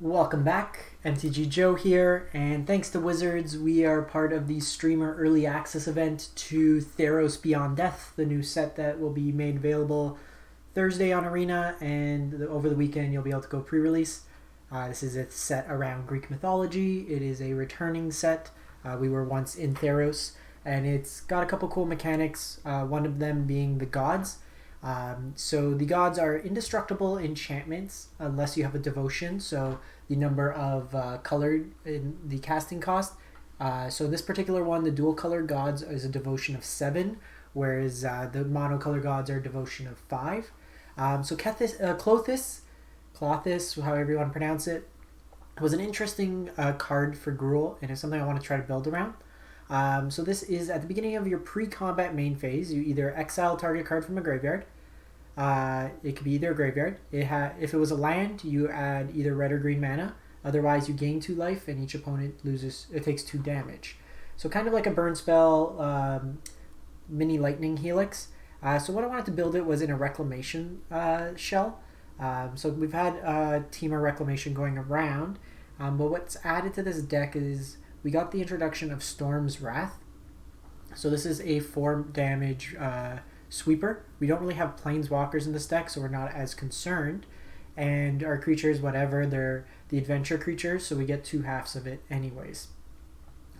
Welcome back, MTG Joe here, and thanks to Wizards, we are part of the Streamer Early Access event to Theros Beyond Death, the new set that will be made available Thursday on Arena, and over the weekend you'll be able to go pre-release. This is a set around Greek mythology. It is a returning set. We were once in Theros, and it's got a couple cool mechanics, one of them being the gods. So the gods are indestructible enchantments unless you have a devotion, so the number of color in the casting cost. So this particular one, the dual color gods, is a devotion of 7, whereas the monocolor gods are a devotion of 5. So Klothys, however you want to pronounce it, was an interesting card for Gruul, and it's something I want to try to build around. So this is at the beginning of your pre-combat main phase. You either exile target card from a graveyard. It could be either a graveyard. If it was a land, you add either red or green mana. Otherwise, you gain 2 life, and each opponent takes 2 damage. So kind of like a burn spell, mini lightning helix. So what I wanted to build it was in a reclamation shell. So we've had Temur reclamation going around, but what's added to this deck is we got the introduction of Storm's Wrath. So this is a 4 damage sweeper. We don't really have planeswalkers in this deck, so we're not as concerned. And our creatures, whatever, they're the adventure creatures, so we get 2 halves of it anyways.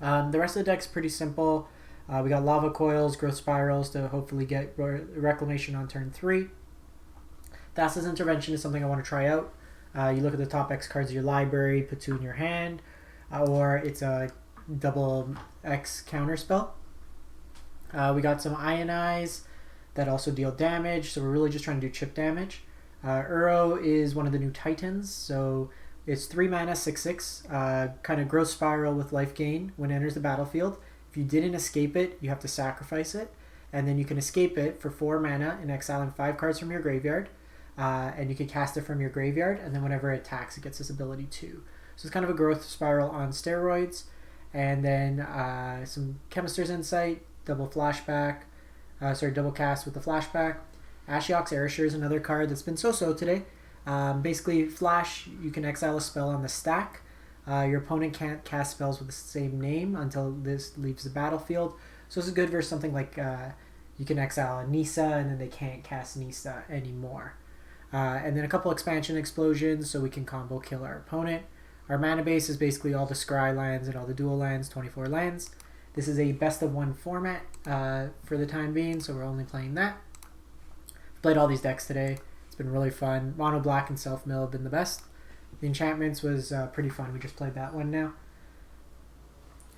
The rest of the deck's pretty simple. We got Lava Coils, Growth Spirals to hopefully get Reclamation on turn 3. Thassa's Intervention is something I want to try out. You look at the top X cards of your library, put 2 in your hand, or it's a double X counter spell. We got some Ionize that also deal damage, so we're really just trying to do chip damage. Uro is one of the new Titans, so it's 3 mana, 6/6, kind of growth spiral with life gain when it enters the battlefield. If you didn't escape it, you have to sacrifice it, and then you can escape it for 4 mana and exiling 5 cards from your graveyard, and you can cast it from your graveyard, and then whenever it attacks, it gets this ability too. So it's kind of a growth spiral on steroids, and then some Chemister's Insight, double cast with the flashback. Ashiok's Erasure is another card that's been so-so today. Basically, flash, you can exile a spell on the stack. Your opponent can't cast spells with the same name until this leaves the battlefield. So this is good versus something like you can exile a Nissa, and then they can't cast Nissa anymore. And then a couple expansion explosions, so we can combo kill our opponent. Our mana base is basically all the Scry lands and all the dual lands, 24 lands. This is a best of 1 format for the time being, so we're only playing that. Played all these decks today. It's been really fun. Mono Black and Self Mill have been the best. The Enchantments was pretty fun. We just played that one now.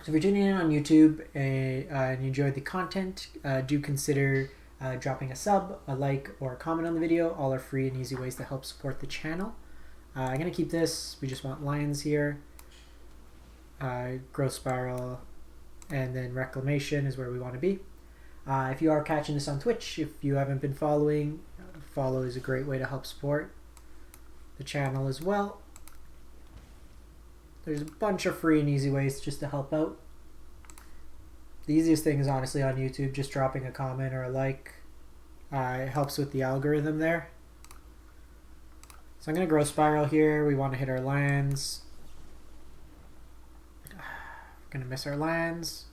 So if you're tuning in on YouTube and you enjoyed the content, do consider dropping a sub, a like, or a comment on the video. All are free and easy ways to help support the channel. I'm going to keep this. We just want lions here. Growth Spiral, and then Reclamation is where we want to be. If you are catching this on Twitch, if you haven't been following, follow is a great way to help support the channel as well. There's a bunch of free and easy ways just to help out. The easiest thing is honestly on YouTube, just dropping a comment or a like. It helps with the algorithm there. So I'm going to Growth Spiral here. We want to hit our lands. We're going to miss our lands.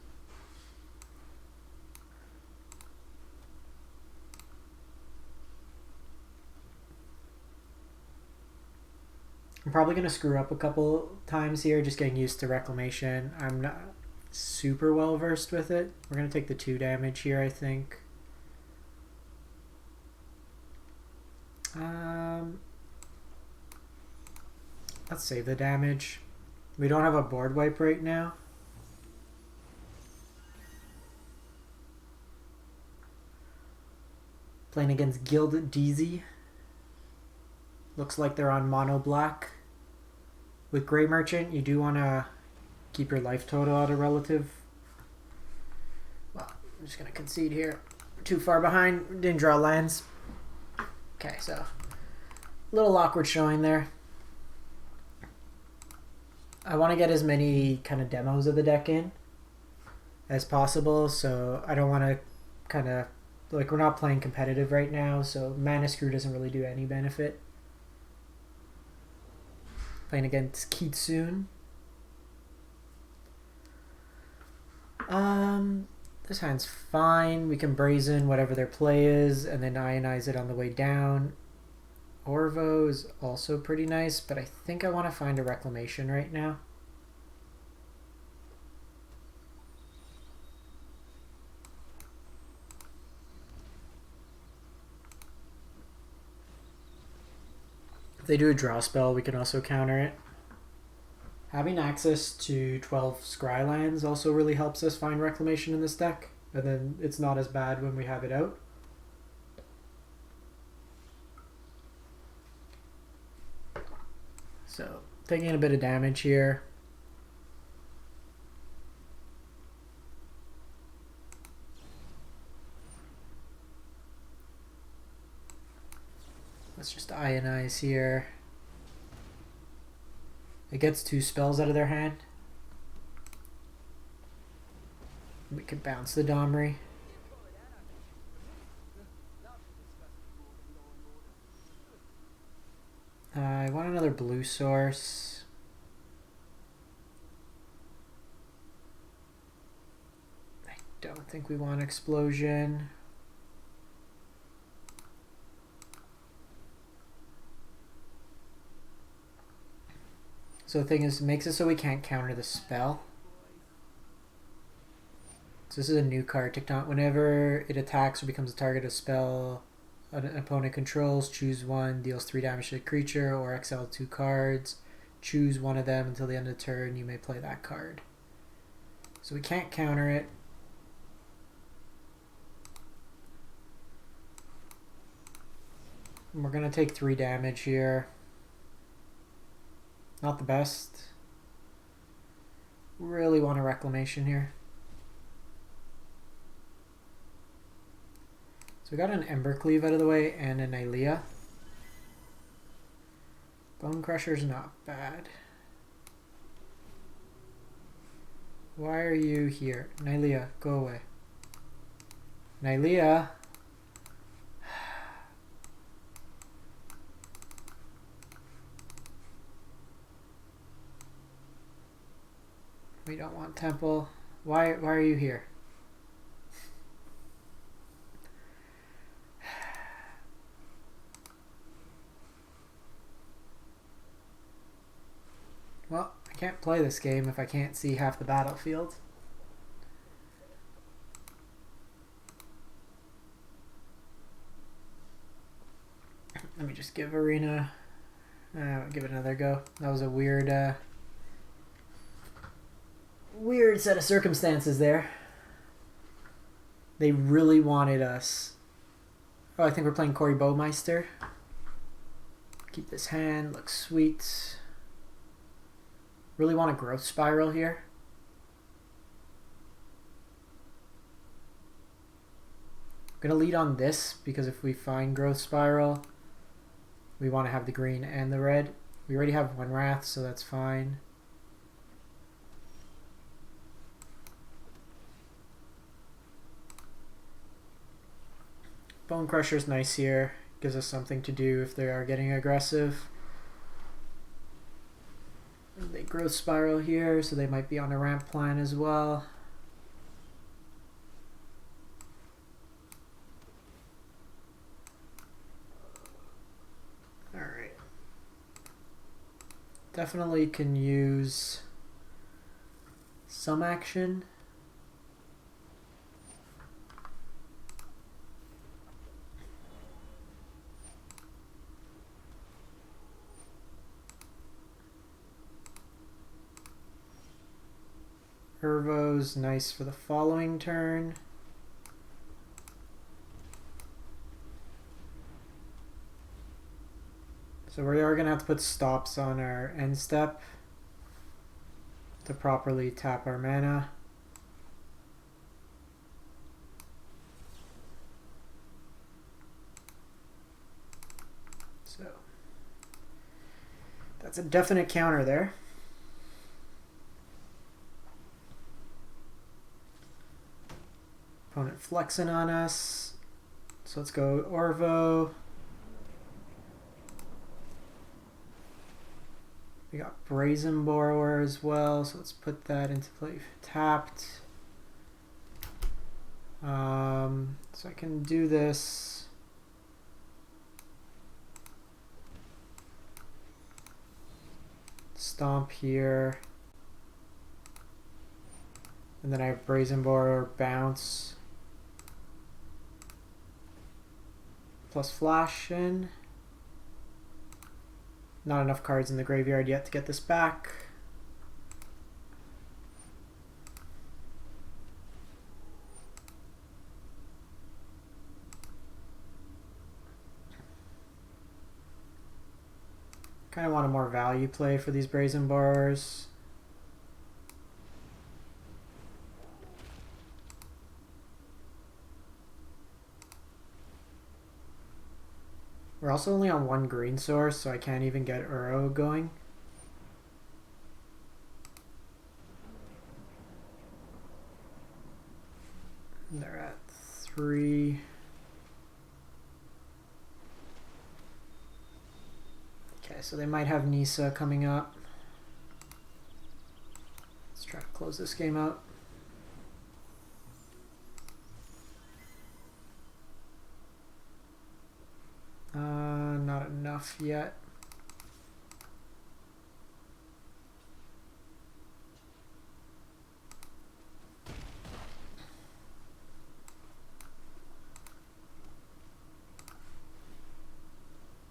I'm probably going to screw up a couple times here, just getting used to Reclamation. I'm not super well versed with it. We're going to take the 2 damage here, I think. Let's save the damage. We don't have a board wipe right now. Playing against Guild DZ. Looks like they're on mono black. With Grey Merchant, you do want to keep your life total at a relative. Well, I'm just going to concede here. We're too far behind. Didn't draw lands. Okay, so a little awkward showing there. I want to get as many kind of demos of the deck in as possible, so I don't want to kind of, like, we're not playing competitive right now, so Mana Screw doesn't really do any benefit. Playing against Kitsune. This hand's fine. We can Brazen whatever their play is and then Ionize it on the way down. Orvo is also pretty nice, but I think I want to find a Reclamation right now. If they do a draw spell, we can also counter it. Having access to 12 Scry lands also really helps us find Reclamation in this deck, and then it's not as bad when we have it out. So, taking a bit of damage here. Let's just Ionize here. It gets 2 spells out of their hand. We could bounce the Domri. I want another blue source. I don't think we want Explosion. So the thing is, it makes it so we can't counter the spell. So this is a new card, Tecton. Whenever it attacks or becomes a target of spell an opponent controls, choose one, deals 3 damage to the creature, or exile 2 cards. Choose one of them until the end of the turn. You may play that card. So we can't counter it. And we're going to take 3 damage here. Not the best. Really want a Reclamation here. So we got an Embercleave out of the way and an Aelia. Bonecrusher's not bad. Why are you here? Nylea, go away. Nylea! We don't want Temple. Why are you here? Well, I can't play this game if I can't see half the battlefield. Let me just give Arena... give it another go. That was a weird... weird set of circumstances there. They really wanted us. Oh, I think we're playing Cory Bowmeister. Keep this hand, looks sweet. Really want a Growth Spiral here. I'm gonna lead on this because if we find Growth Spiral, we want to have the green and the red. We already have 1 Wrath, so that's fine. Bonecrusher's nice here. Gives us something to do if they are getting aggressive. They Growth Spiral here, so they might be on a ramp plan as well. Alright. Definitely can use some action. Hervo's nice for the following turn. So we are going to have to put stops on our end step to properly tap our mana. So that's a definite counter there. Opponent flexing on us. So let's go Orvo. We got Brazen Borrower as well, so let's put that into play tapped. So I can do this. Stomp here. And then I have Brazen Borrower bounce. Plus flash in. Not enough cards in the graveyard yet to get this back. Kind of want a more value play for these Brazen Borrowers. We're also only on one green source, so I can't even get Uro going. And they're at 3. Okay, so they might have Nissa coming up. Let's try to close this game out. Not enough yet.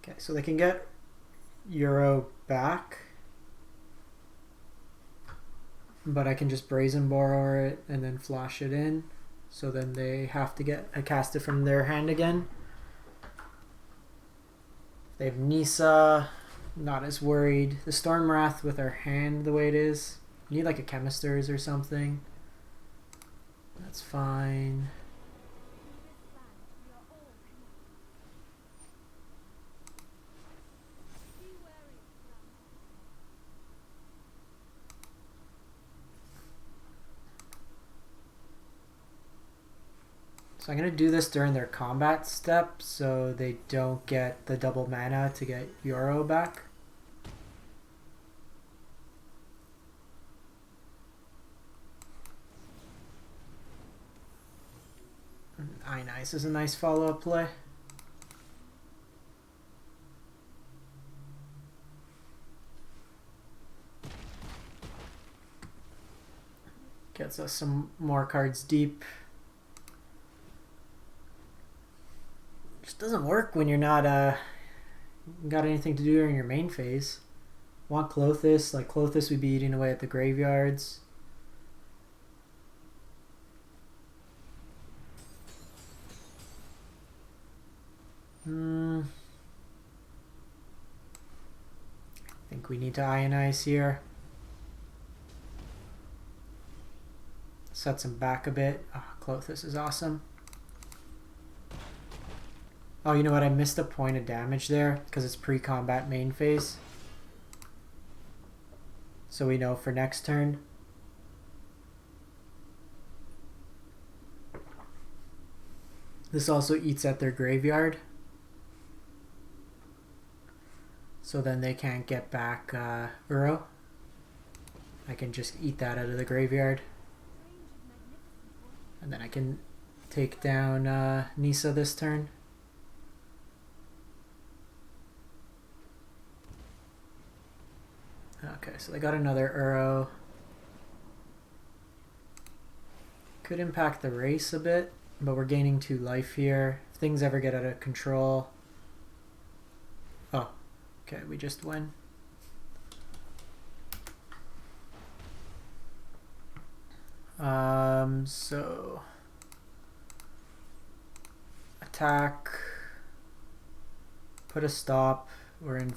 Okay, so they can get Uro back, but I can just Brazen Borrower it and then flash it in, so then they have to get a cast it from their hand again. They have Nissa, not as worried. The Storm Wrath with our hand the way it is. You need like a Chemisters or something. That's fine. So I'm going to do this during their combat step so they don't get the double mana to get Uro back. Ionize is a nice follow-up play. Gets us some more cards deep. Just doesn't work when you're not got anything to do during your main phase. Want Klothys, like Klothys would be eating away at the graveyards. I think we need to Ionize here. Sets him back a bit. Oh, Klothys is awesome. Oh, you know what? I missed a point of damage there because it's pre-combat main phase. So we know for next turn. This also eats at their graveyard. So then they can't get back Uro. I can just eat that out of the graveyard. And then I can take down Nissa this turn. Okay, so they got another Uro. Could impact the race a bit, but we're gaining 2 life here. If things ever get out of control... Oh, okay, we just win. So... Attack. Put a stop. We're in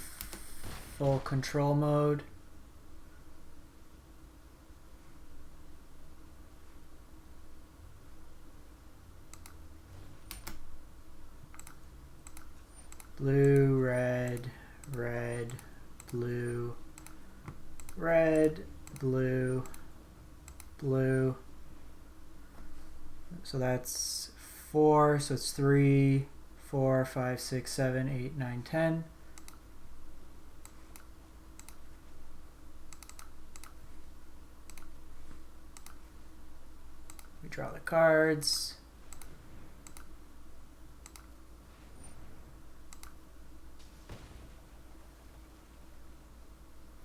full control mode. Blue, red, red, blue, red, blue, blue. So that's 4, so it's 3, 4, 5, 6, 7, 8, 9, 10. draw the cards.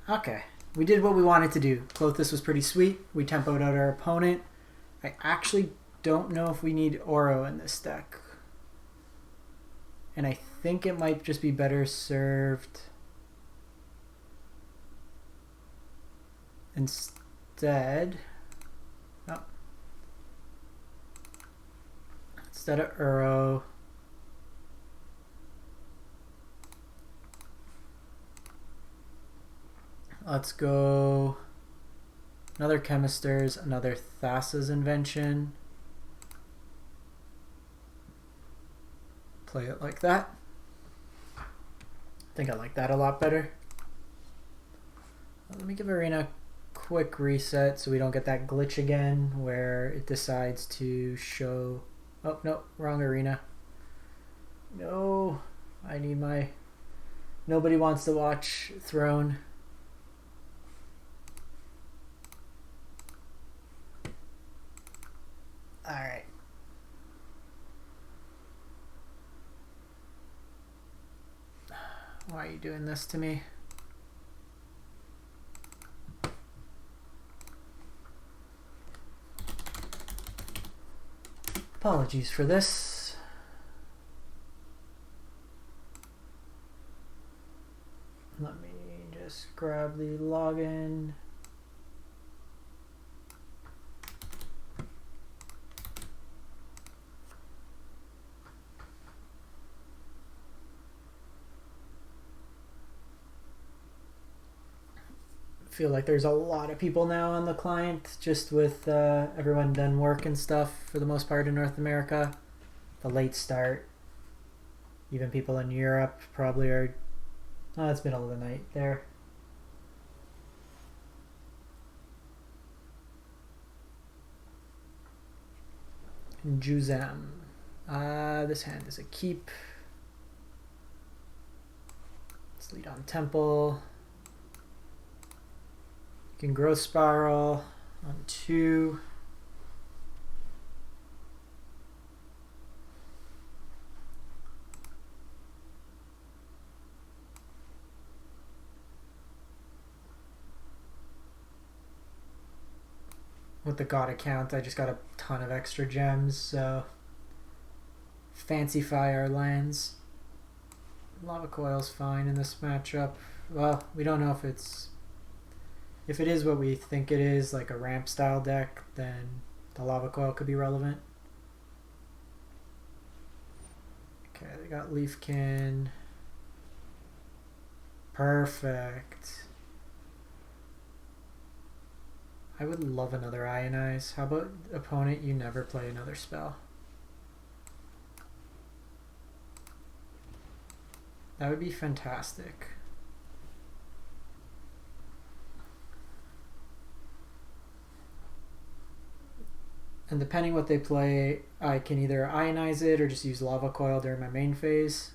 Okay, we did what we wanted to do. Klothys was pretty sweet. We tempoed out our opponent. I actually don't know if we need Oro in this deck. And I think it might just be better served instead. Oh. Instead of Uro. Let's go another Chemister's, another Thassa's invention. Play it like that. I think I like that a lot better. Let me give Arena a quick reset so we don't get that glitch again where it decides to show... Oh, no, wrong arena. No, I need my... Nobody wants to watch Throne. Alright. Why are you doing this to me? Apologies for this. Let me just grab the login. Feel like there's a lot of people now on the client, just with everyone done work and stuff for the most part in North America. The late start. Even people in Europe probably are... Oh, it's middle of the night there. Juzam. This hand is a keep. Let's lead on Temple. You can Growth Spiral on 2. With the God account, I just got a ton of extra gems, so fancy-fy our lands. Lava Coil's fine in this matchup. Well, we don't know if it's... If it is what we think it is, like a ramp style deck, then the Lava Coil could be relevant. Okay, they got Leafkin. Perfect. I would love another Ionize. How about opponent, you never play another spell? That would be fantastic. And depending what they play, I can either Ionize it or just use Lava Coil during my main phase.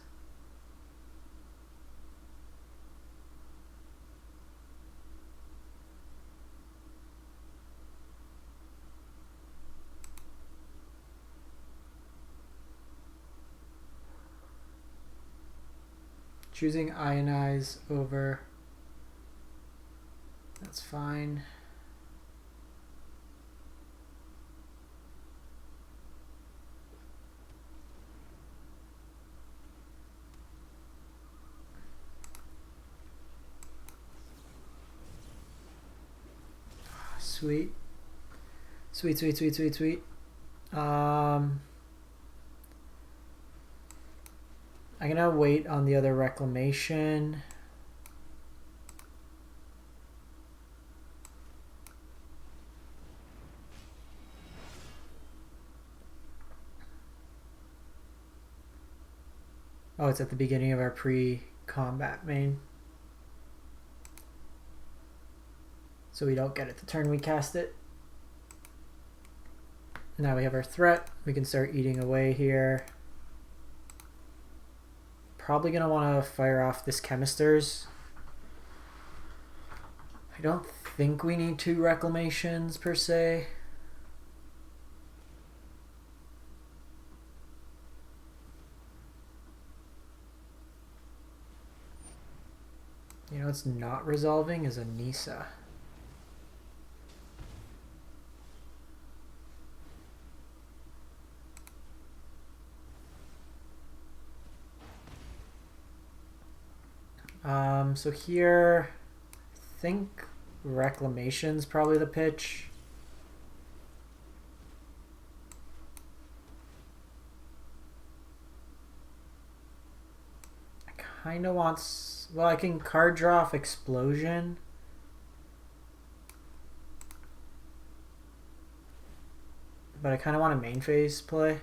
Choosing Ionize over... That's fine. Sweet. Sweet, sweet, sweet, sweet, sweet. I'm gonna wait on the other Reclamation. Oh, it's at the beginning of our pre-combat main. So we don't get it the turn we cast it. Now we have our threat. We can start eating away here. Probably going to want to fire off this Chemister's. I don't think we need 2 Reclamations per se. what's not resolving is a Nisa. So here, I think Reclamation's probably the pitch. I kind of want... Well, I can card draw off Explosion. But I kind of want a main phase play.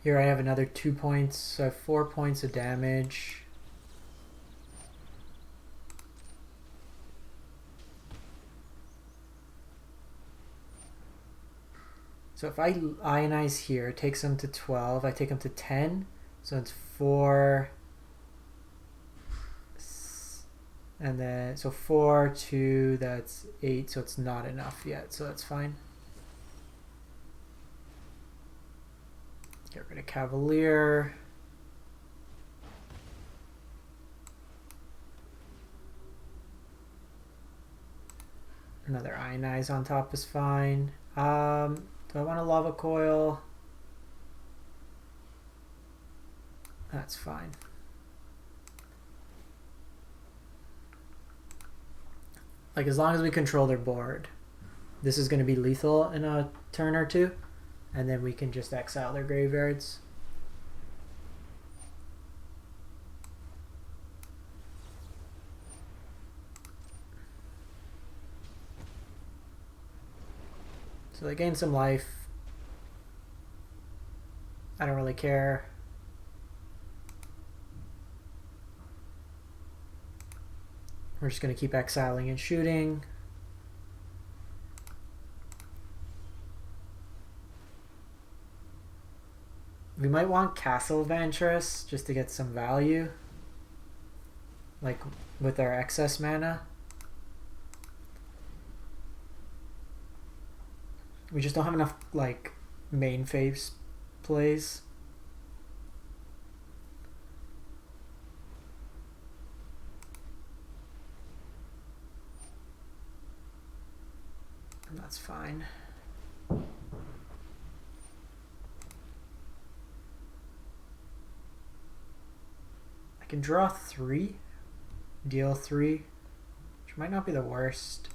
Here I have another 2 points, so I have 4 points of damage. So if I Ionize here, it takes them to 12, I take them to 10, so it's 4, and then, so 4, 2, that's 8, so it's not enough yet, so that's fine. Get rid of Cavalier. Another Ionize on top is fine. Do I want a Lava Coil? That's fine. Like, as long as we control their board, this is going to be lethal in a turn or two. And then we can just exile their graveyards. So they gain some life. I don't really care. We're just going to keep exiling and shooting. We might want Castle Vantress just to get some value, like with our excess mana. We just don't have enough like main phase plays. And that's fine. I can draw 3, deal 3, which might not be the worst.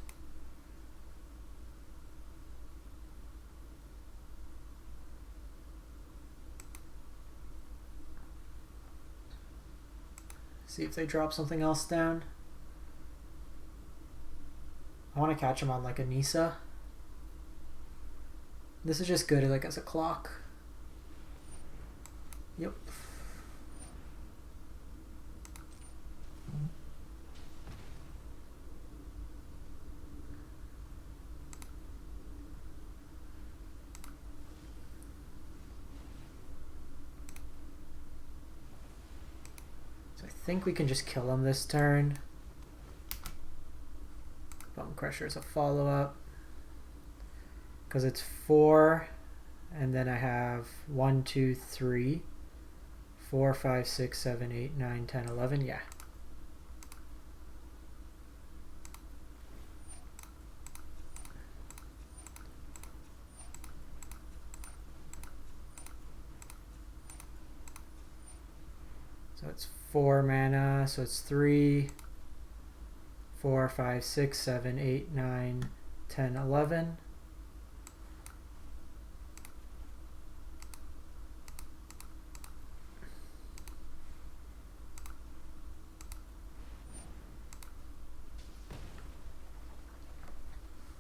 See if they drop something else down. I want to catch them on like a Nisa. This is just good like as a clock. Yep. I think we can just kill him this turn. Bonecrusher is a follow-up. Because it's 4, and then I have 1, 2, 3, 4, 5, 6, 7, 8, 9, 10, 11. Yeah. So it's 4 mana, so it's 3, 4, 5, 6, 7, 8, 9, 10, 11.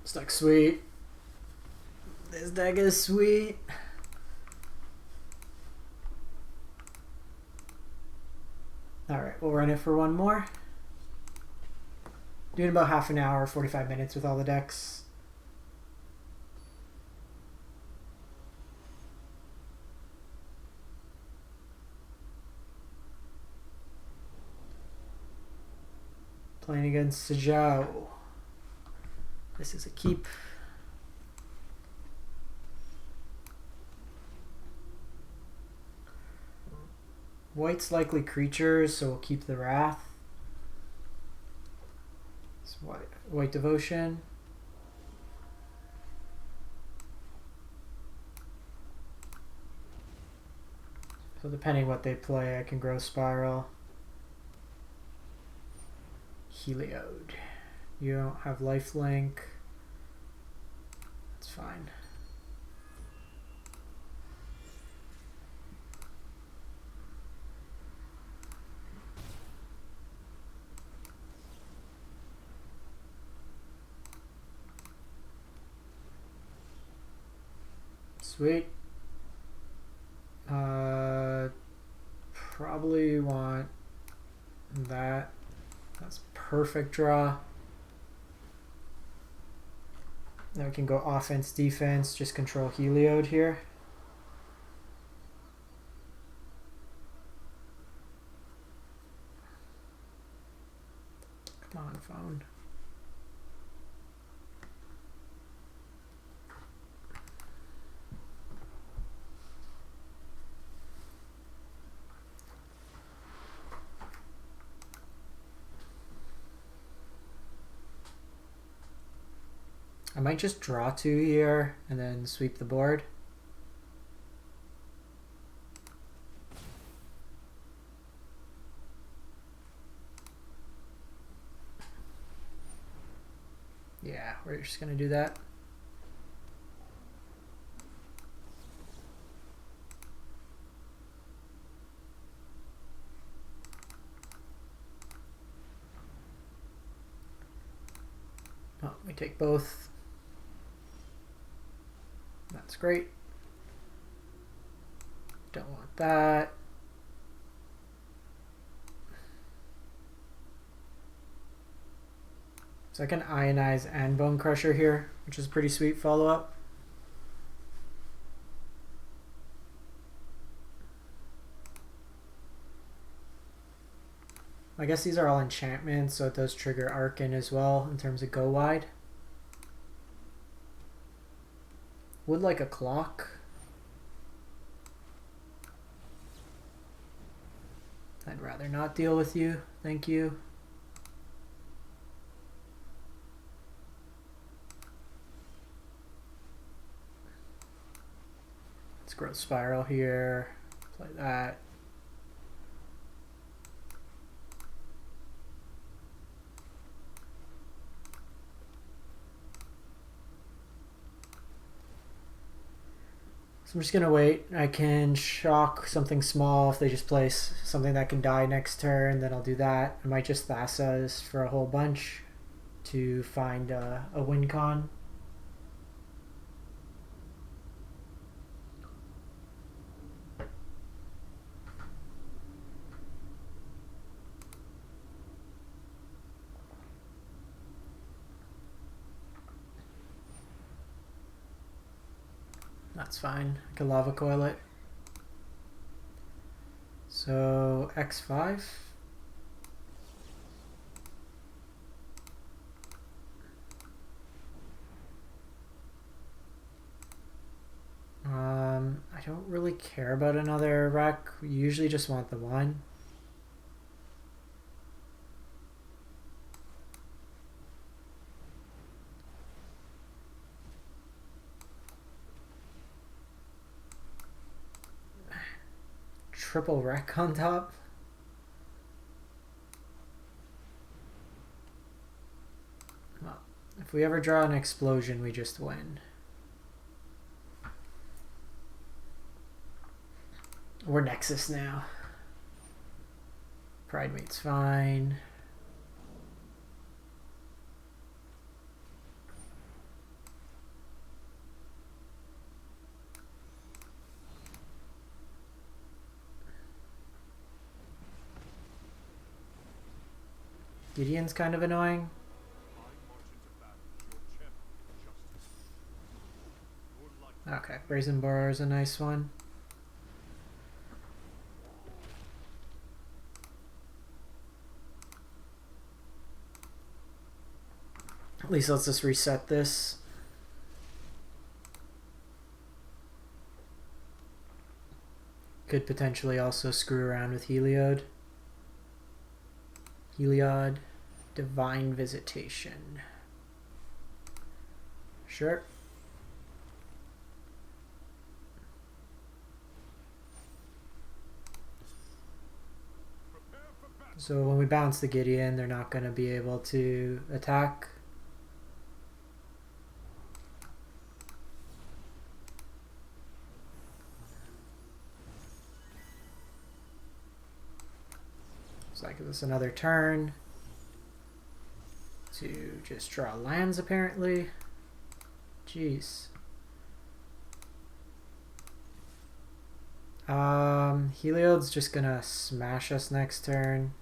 This deck's sweet. This deck is sweet. Alright, we'll run it for one more. Doing about half an hour, 45 minutes with all the decks. Playing against Sajao. This is a keep. White's likely creatures, so we'll keep the Wrath. It's white Devotion. So depending what they play, I can grow Spiral. Heliode. You don't have lifelink. That's fine. Sweet. Probably want that. That's perfect draw. Now we can go offense, defense, just control Heliode here. Come on, phone. I might just draw 2 here and then sweep the board. Yeah, we're just gonna do that. Oh, we take both. That's great. Don't want that. So I can Ionize and Bonecrusher here, which is a pretty sweet follow-up. I guess these are all enchantments, so it does trigger Arcane as well in terms of go wide. Would like a clock. I'd rather not deal with you. Thank you. Let's grow Spiral here. Play that. So I'm just going to wait. I can shock something small if they just place something that can die next turn, then I'll do that. I might just Thassa this for a whole bunch to find a win con. That's fine. I can Lava Coil it. So X5. I don't really care about another wreck. We usually just want the one. Triple wreck on top. Well, if we ever draw an explosion, we just win. We're Nexus now. Pride Mate's fine. Gideon's kind of annoying. Okay, Brazen Borrower is a nice one. At least let's just reset this. Could potentially also screw around with Heliod. Divine Visitation. Sure. So when we bounce the Gideon, they're not going to be able to attack. So that gives us another turn to just draw lands, apparently. Jeez. Heliod's just gonna smash us next turn.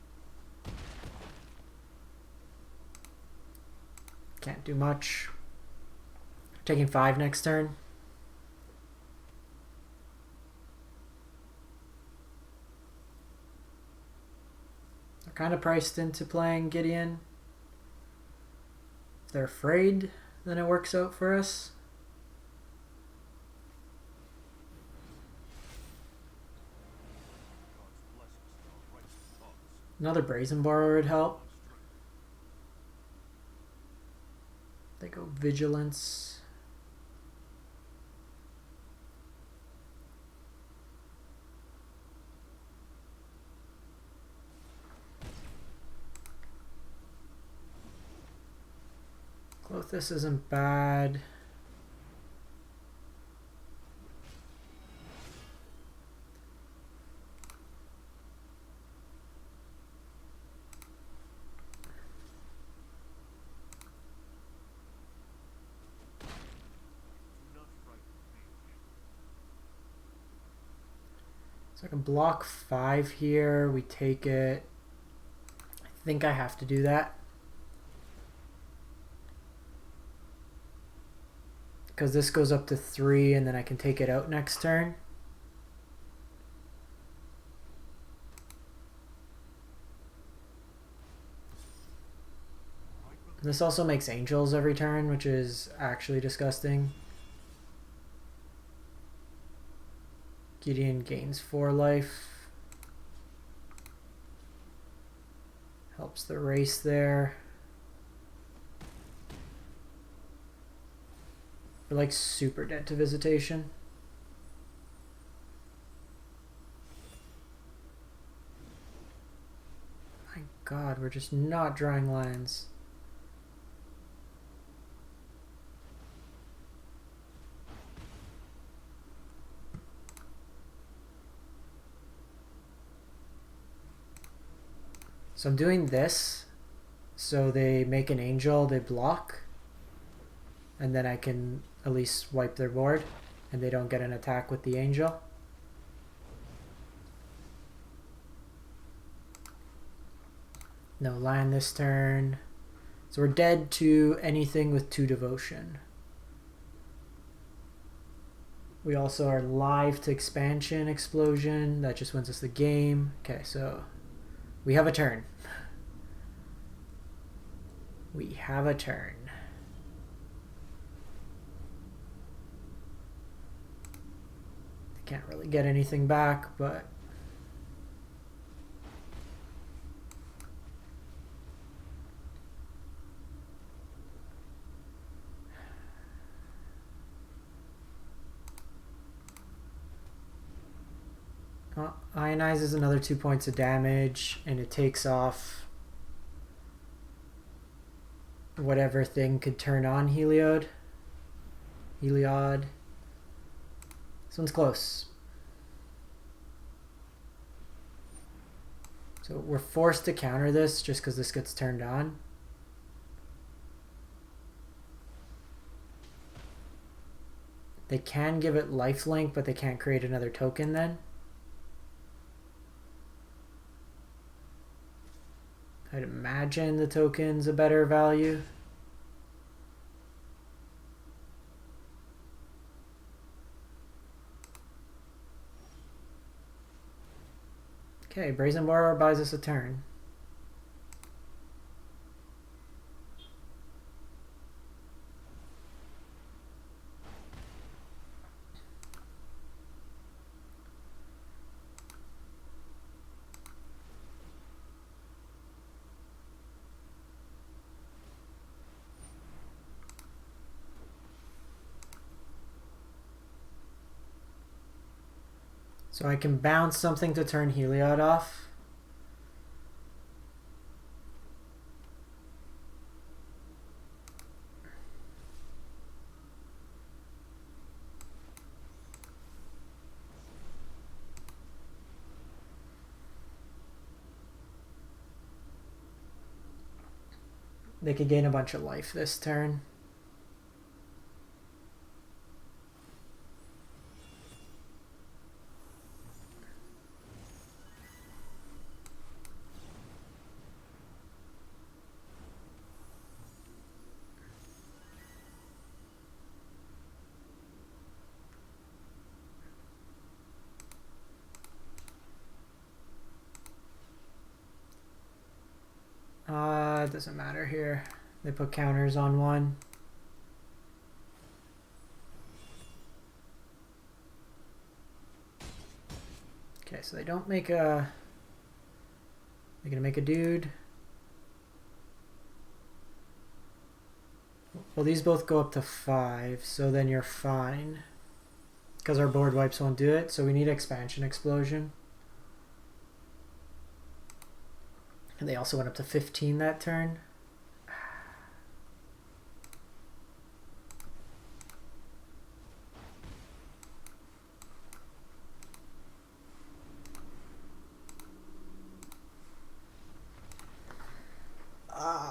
Can't do much. Taking 5 next turn. They're kind of priced into playing Gideon. If they're afraid, then it works out for us. Another Brazen Borrower would help. They go Vigilance. Klothys isn't bad. So I can block 5 here. We take it. I think I have to do that. Because this goes up to 3 and then I can take it out next turn. This also makes angels every turn, which is actually disgusting. Gideon gains 4 life. Helps the race there. We're like super dead to Visitation. My god, we're just not drawing lines. So I'm doing this, so they make an angel, they block, and then I can at least wipe their board, and they don't get an attack with the angel. No land this turn. So we're dead to anything with 2 devotion. We also are live to expansion explosion. That just wins us the game. Okay, so we have a turn. We have a turn. They can't really get anything back, but Ionize is another 2 points of damage, and it takes off whatever thing could turn on Heliod. This one's close. So we're forced to counter this just because this gets turned on. They can give it lifelink, but they can't create another token then. I'd imagine the token's a better value. Okay, Brazen Borrower buys us a turn. So I can bounce something to turn Heliod off. They could gain a bunch of life this turn. It doesn't matter here. They put counters on one. Okay, so they don't make a... They're gonna make a dude. Well, these both go up to 5, so then you're fine. Because our board wipes won't do it, so we need expansion explosion. And they also went up to 15 that turn.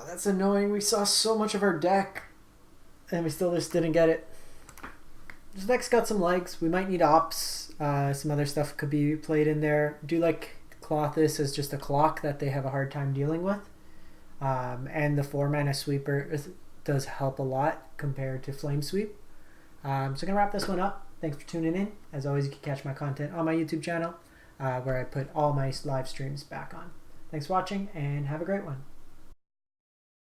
That's annoying. We saw so much of our deck and we still just didn't get it. This deck's got some legs. We might need ops. Some other stuff could be played in there. Do like Klothys as just a clock that they have a hard time dealing with. And the 4-mana sweeper does help a lot compared to Flame Sweep. So I'm going to wrap this one up. Thanks for tuning in. As always, you can catch my content on my YouTube channel where I put all my live streams back on. Thanks for watching and have a great one.